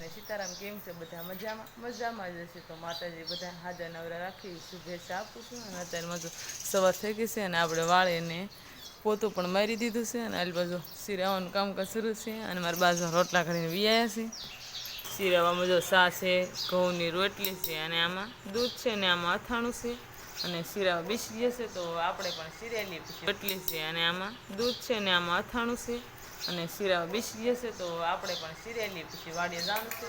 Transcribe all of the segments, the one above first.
અને સીતારામ કેમ છે? બધા મજામાં મજામાં જ હશે. તો માતાજી બધા હાજર નવરા રાખી શુભેચ્છા આપું છું. અને અત્યારમાં જો સવાર થઈ ગઈ છે અને આપણે વાળીને પોતું પણ મારી દીધું છે. અને આ બાજુ સિરાવાનું કામકાજ શરૂ છે. અને મારા બાજુ રોટલા કરીને વિયાયા છે. સિરાવામાં જો સા છે, ઘઉંની રોટલી છે, અને આમાં દૂધ છે, ને આમાં અથાણું છે. અને શીરા બીસરી જશે તો આપણે પણ સિરેલી રોટલી છે, અને આમાં દૂધ છે, ને આમાં અથાણું છે. અને શીરા બીસરી જશે તો આપણે પણ સિરેલી પછી વાડીએ જવાનું છે.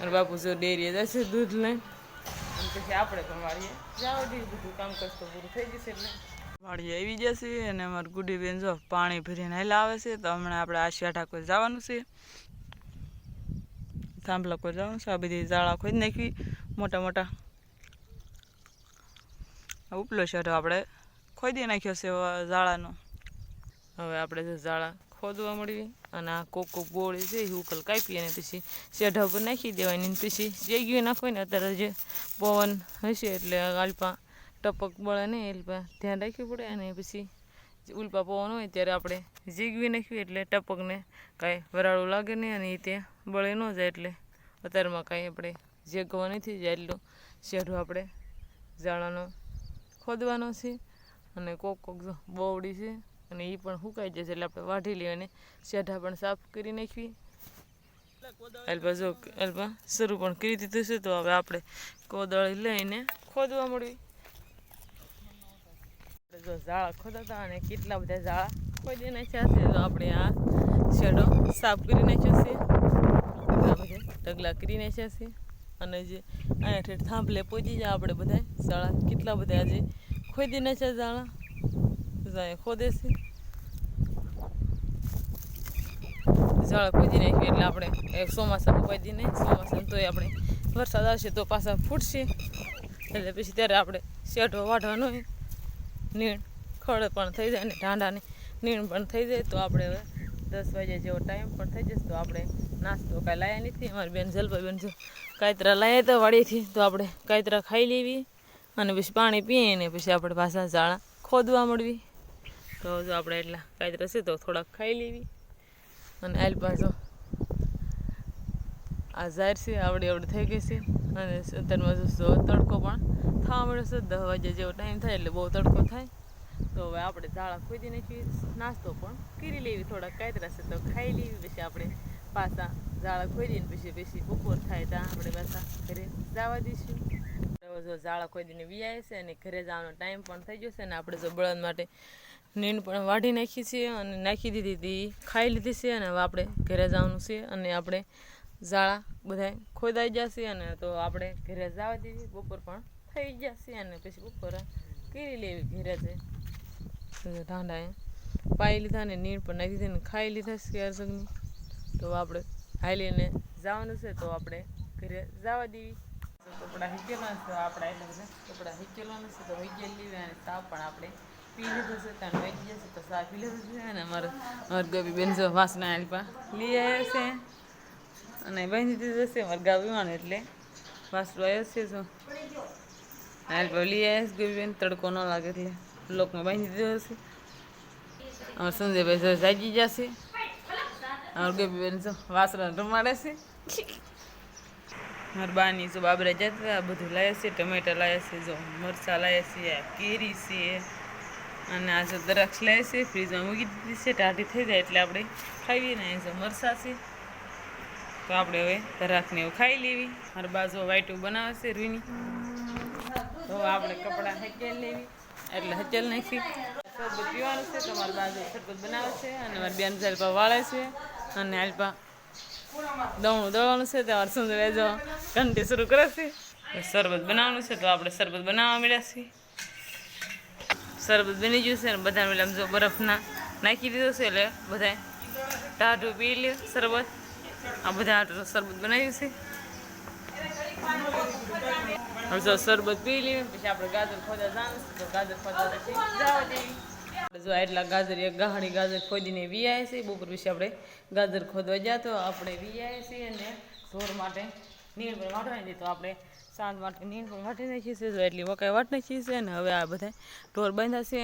અને બાપુ જો ડેરીએ જશે દૂધ લઈને. અને પછી આપણે પણ વાળીએ જવા દઈએ. બધું કામકાજ તો પૂરું થઈ જશે એટલે વાડીએ આવી જશે. અને અમારે ગુડીબેન જો પાણી ભરીને હેલા આવે છે. તો હમણાં આપણે આશિયા ઠાકોર જવાનું છે, થાંભલા પર જવાનું છે. આ બધી ઝાડા ખોદી નાખવી મોટા મોટા. ઉપલો શેઢો આપણે ખોદી નાખ્યો છે ઝાડાનો. હવે આપણે જો ઝાડા ખોદવા મળવી. અને આ કોક ગોળી છે એ ઉકલ કાપી અને પછી શેઢા ઉપર નાખી દેવાની. પછી જેગી નાખવી ને અત્યારે જે પવન હશે એટલે અલ્પા ટપક બળે નહીં એટલે ધ્યાન રાખવું પડે. અને પછી ઉલ્પા પવન હોય ત્યારે આપણે જીગવી નાખવી એટલે ટપકને કાંઈ વરાળું લાગે નહીં અને એ ત્યાં બળે ન જાય. એટલે અત્યારમાં કાંઈ આપણે જેગવા નથી જાય એટલું શેઢો આપણે ઝાડાનો ખોદવાનો છે. અને કોક જો બોવડી છે અને એ પણ સુકાઈ જશે એટલે આપણે વાઢી લઈએ અને શેઢા પણ સાફ કરી નાખવી. અલ્પા જો અલ્પા શરૂ પણ કરી દીધું છે. તો હવે આપણે કોદળી લઈને ખોદવા મળવી. જો ઝાડા ખોદાતા અને કેટલા બધા ઝાડા ખોદી નાખ્યા છે. તો આપણે આ શેઢો સાફ કરી નાખ્યો છે. એટલા બધા ઢગલા કરી નાખ્યા છે. અને જે અહીંયા ઠેઠ થાંભલે પહોંચી જાય આપણે બધા ઝાડા કેટલા બધા આજે ખોદી નાખ્યા ઝાડા ખોદે છે. ઝાડા ખોદી નાખીએ એટલે આપણે ચોમાસામાં ખોદી નહીં. ચોમાસામાં તોય આપણે વરસાદ આવશે તો પાછા ફૂટશે એટલે પછી ત્યારે આપણે શેઢો વાઢવાનો હોય. નીણ ખડ પણ થઈ જાય ને ઢાંડાને નીણ પણ થઈ જાય. તો આપણે હવે 10 વાગ્યા જેવો ટાઈમ પણ થઈ જશે. તો આપણે નાસ્તો કાંઈ લાવ્યા નથી. અમારી બેન જલપાબેન જો કાયતરા લાવ્યા હતા વાડીથી. તો આપણે કાયતરા ખાઈ લેવી અને પછી પાણી પીએ ને પછી આપણે પાછા ઝાડા ખોદવા મળવી. તો જો આપણે એટલા કાયતરા છે તો થોડાક ખાઈ લેવી. અને આલ પાછો આ ઝાર છે આવડી આવડી થઈ ગઈ છે. અને અત્યારમાં જો તડકો પણ થવા મળ્યો છે. 10 વાગ્યા જેવો ટાઈમ થાય એટલે બહુ તડકો થાય. તો હવે આપણે ઝાડા ખોદી નાખી નાસ્તો પણ કરી લેવી. થોડાક કાયતરા છે તો ખાઈ લેવી. પછી આપણે પાછા ઝાડા ખોદીને પછી બપોર થાય ત્યાં આપણે પાછા ઘરે જવા દઈશું. જો ઝાડા ખોદીને વિયાય છે અને ઘરે જવાનો ટાઈમ પણ થઈ જશે. અને આપણે જો બળદ માટે નીણ પણ વાઢી નાખી છે અને નાખી દીધી હતી ખાઈ લીધી છે. અને હવે આપણે ઘરે જવાનું છે અને આપણે ઝાડા બધા ખોદાઈ જશે. અને તો આપણે ઘરે જવા દેવી. બપોર પણ થઈ જશે અને પછી બપોર કરી લેવી. ઘરે જઈ ઢાંડા પાઈ લીધા ને નીણ પણ નાખી દીધી ને ખાઈ લીધા છે અર્જગની. તો આપણે હાલીને જવાનું છે તો આપણે ઘરે જવા દેવી. કપડાં હીકેલા તો આપણે એટલે બધા કપડાં હીકેલાનું છે તો હીકેલ લેવી. અને ચા પણ આપણે પી લીધું છે. ત્યાં વાગી જશે તો ચા પી લીધું છે. અને અમારા ગબી બેન જો વાસણા આલપા લઈ આવ્યા છે અને બાંધી દીધું છે. અમારા ગાવીમાં એટલે વાસળો આવ્યો છે. જો આલપા લઈ આવ્યા છે ગબી બેન તડકો ન લાગે એટલે લોકમાં બાંધી દીધો છે. અમારા સંજયભાઈ જો જાગી જશે. અમારા ગબી બેન જો વાસળા રમાડે છે. મારા બાની જો બાબરા જતા બધું લાવ્યા છે. ટમેટા લાવ્યા છે, જો મરચાં લાવ્યા છે, આ કેરી છે અને આ જો દ્રાક્ષ લાવ્યા છે. ફ્રીજમાં મૂકી દીધી છે ટાઢી થઈ જાય એટલે આપણે ખાઈએ ને. જો મરચાં છે તો આપણે હવે દ્રાક્ષને એવું ખાઈ લેવી. મારા બાજુ વાઈટું બનાવે છે રૂની. તો આપણે કપડાં હકેલ લેવી એટલે હકેલ નાખી શરબત પીવાનું છે. તો મારા બાજુ શરબત બનાવે છે અને મારી બેન અલ્પા વાળે છે. અને અલ્પા દવણું દળવાનું છે. તમારે સુંદર જો ઘંટી શરૂ કરે છે. શરબત બનાવવાનું છે તો આપણે શરબત બનાવવા મળ્યા છીએ. શરબત બની ગયું છે ને બધા મેળામ જો બરફના નાખી દીધો છે એટલે બધા ટાઢું પી લે શરબત. આ બધા શરબત બનાવ્યું છે. હવે જો શરબત પી લઈએ પછી આપણે ગાજર ખોદા જવાનું છે. તો ગાજર ખોદા પછી જવા દેવી. જો એટલા ગાજર એક ગાહડી ગાજર ખોદીને વિયાય છે. બપોર પછી આપણે ગાજર ખોદવા ગયા તો આપણે વિયાય છીએ. અને ઢોર માટે નીણ પણ વાટવાની હતી. તો આપણે સાંજ માટે નીણ પણ વાટી નાખીએ છીએ. એટલી મકાઈ વાટી નાખીએ છીએ. અને હવે આ બધા ઢોર બાંધ્યા છે.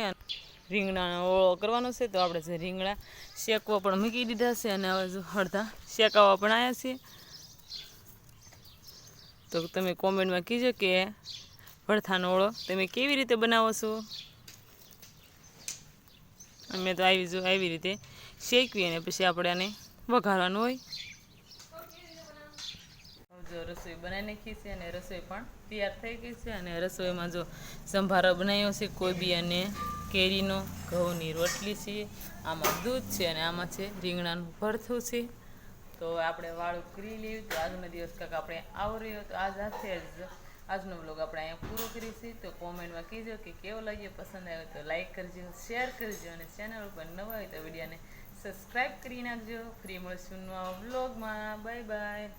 રીંગણાનો ઓળો કરવાનો છે. તો આપણે જે રીંગણા શેકવા પણ મૂકી દીધા છે અને હવે જો અડધા શેકાવા પણ આવ્યા છે. તો તમે કોમેન્ટમાં કીજો કે ભરથાનો ઓળો તમે કેવી રીતે બનાવો છો. અમે તો આવી રીતે શેકવી અને પછી આપણે આને વઘારવાનું હોય. જો રસોઈ બનાવી નાખી છે અને રસોઈ પણ તૈયાર થઈ ગઈ છે. અને રસોઈમાં જો સંભારો બનાવ્યો છે કોબી અને કેરીનો, ઘઉંની રોટલી છે, આમાં દૂધ છે અને આમાં છે રીંગણાનું ભરથું છે. તો આપણે વાળું કરી લેવી. તો આજનો દિવસ કાંક આપણે આવો રહ્યો. તો આજનો બ્લોગ આપણે અહીંયા પૂરો કરીશું. તો કોમેન્ટમાં કહેજો કે કેવો લાગ્યો, પસંદ આવ્યો તો લાઈક કરજો, શેર કરજો અને ચેનલ ઉપર નવા હોય તો વિડીયોને સબસ્ક્રાઈબ કરી નાખજો. ફ્રી મળશું નવા બ્લોગમાં. Bye bye.